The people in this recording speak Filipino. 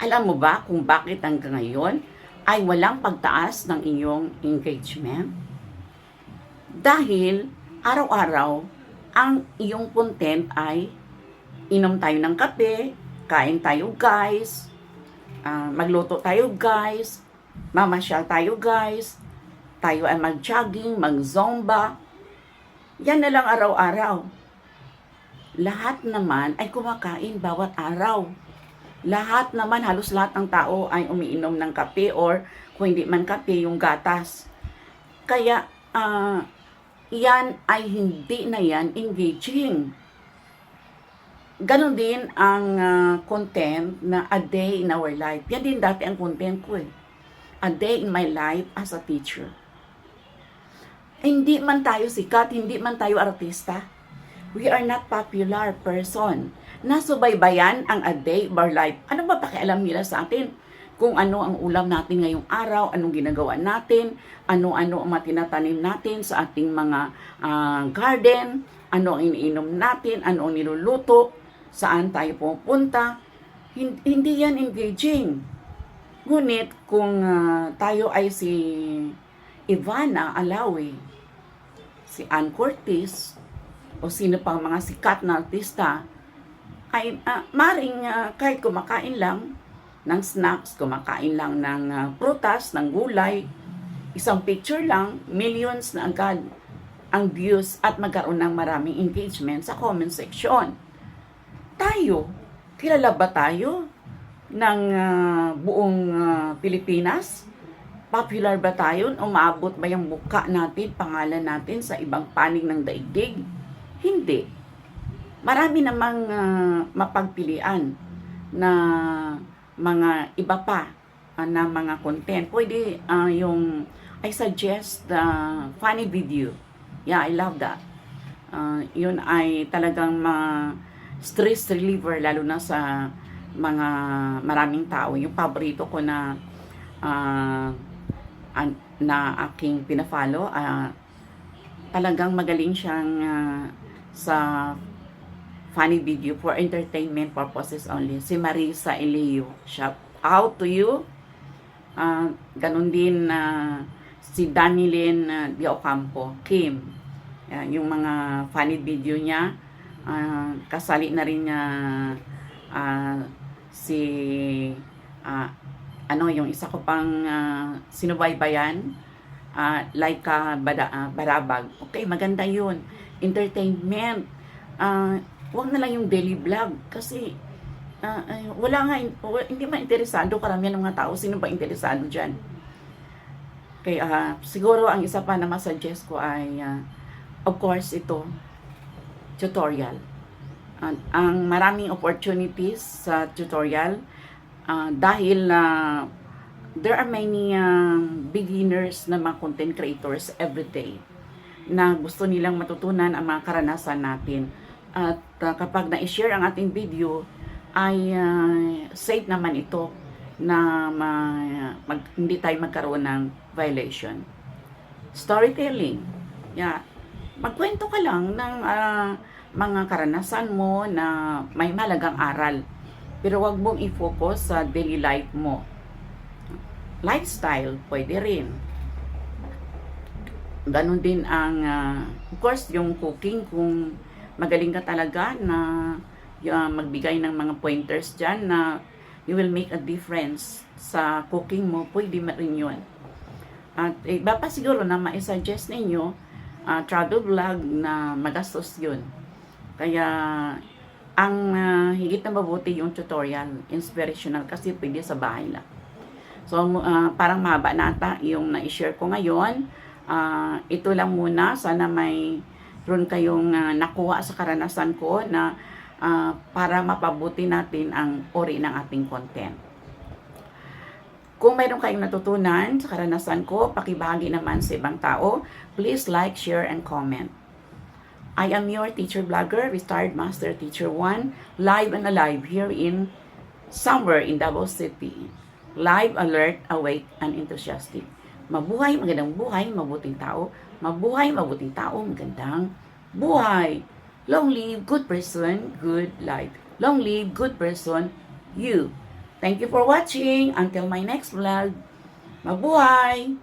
Alam mo ba kung bakit hanggang ngayon ay walang pagtaas ng inyong engagement? Dahil araw-araw ang iyong content ay inom tayo ng kape, kain tayo guys, magluto tayo guys, mamasyal tayo guys, tayo ay mag-jogging, mag-zumba. Yan na lang araw-araw. Lahat naman ay kumakain bawat araw. Lahat naman, halos lahat ng tao ay umiinom ng kape or kung hindi man kape, yung gatas. Kaya, yan ay hindi na yan engaging. Ganon din ang content na a day in our life. Yan din dati ang content ko eh. A day in my life as a teacher. Hindi man tayo sikat, hindi man tayo artista. We are not popular person. Nasubaybayan ang a day of our life. Ano ba pakialam nila sa atin? Kung ano ang ulam natin ngayong araw, anong ginagawa natin, ano-ano ang matinatanim natin sa ating mga garden, ano ang iniinom natin, ano ang niluluto, saan tayo pupunta. Hindi yan engaging. Ngunit kung tayo ay si Ivana Alawi, si Ann Curtis, o sino pang mga sikat na artista, ay maring kahit kumakain lang ng snacks, kumakain lang ng prutas, ng gulay, isang picture lang, millions na agad ang views at magkaroon ng maraming engagement sa comment section. Tayo, kilala ba tayo ng buong Pilipinas? Popular ba tayo? Umaabot ba yung mukha natin, pangalan natin sa ibang panig ng daigdig? Hindi. Marami namang mapagpilian na mga iba pa na mga content. Pwede yung I suggest the funny video. Yeah, I love that. Yun ay talagang stress reliever lalo na sa mga maraming tao. Yung paborito ko na na aking pinafollow, talagang magaling siyang sa funny video for entertainment purposes only. Si Marisa Elio. Shout out to you. Ganon din si Danilyn de Ocampo. Kim. Yung mga funny video niya. Kasali na rin niya si yung isa ko pang sinubaybayan. Laika Barabag. Okay, maganda yun. Entertainment. Huwag na lang yung daily vlog kasi wala nga, hindi man interesado karamihan ng mga tao. Sino ba interesado dyan? Kaya siguro ang isa pa na masuggest ko ay of course ito, tutorial. Ang maraming opportunities sa tutorial dahil there are many beginners na mga content creators every day na gusto nilang matutunan ang mga karanasan natin. At kapag na-share ang ating video, ay safe naman ito na hindi tayo magkaroon ng violation. Storytelling. Yeah. Magkwento ka lang ng mga karanasan mo na may malagang aral. Pero wag mong i-focus sa daily life mo. Lifestyle, pwede rin. Ganon din ang, of course, yung cooking, kung magaling ka talaga na magbigay ng mga pointers dyan na you will make a difference sa cooking mo, pwede rin yun. At iba pa siguro na ma-suggest ninyo, travel vlog na magastos yun. Kaya, ang higit na mabuti yung tutorial, inspirational kasi pwede sa bahay lang. So, parang mahaba na ata yung na-share ko ngayon. Ito lang muna, sana may ron kayong nakuha sa karanasan ko na para mapabuti natin ang uri ng ating content. Kung mayroon kayong natutunan sa karanasan ko, pakibahagi naman sa ibang tao. Please like, share, and comment. I am your teacher vlogger, retired master teacher 1, live and alive here in somewhere in Davao City. Live, alert, awake, and enthusiastic. Mabuhay, magandang buhay, mabuting tao. Mabuhay, mabuting tao, magandang buhay. Long live good person, good life. Long live good person, you. Thank you for watching. Until my next vlog. Mabuhay!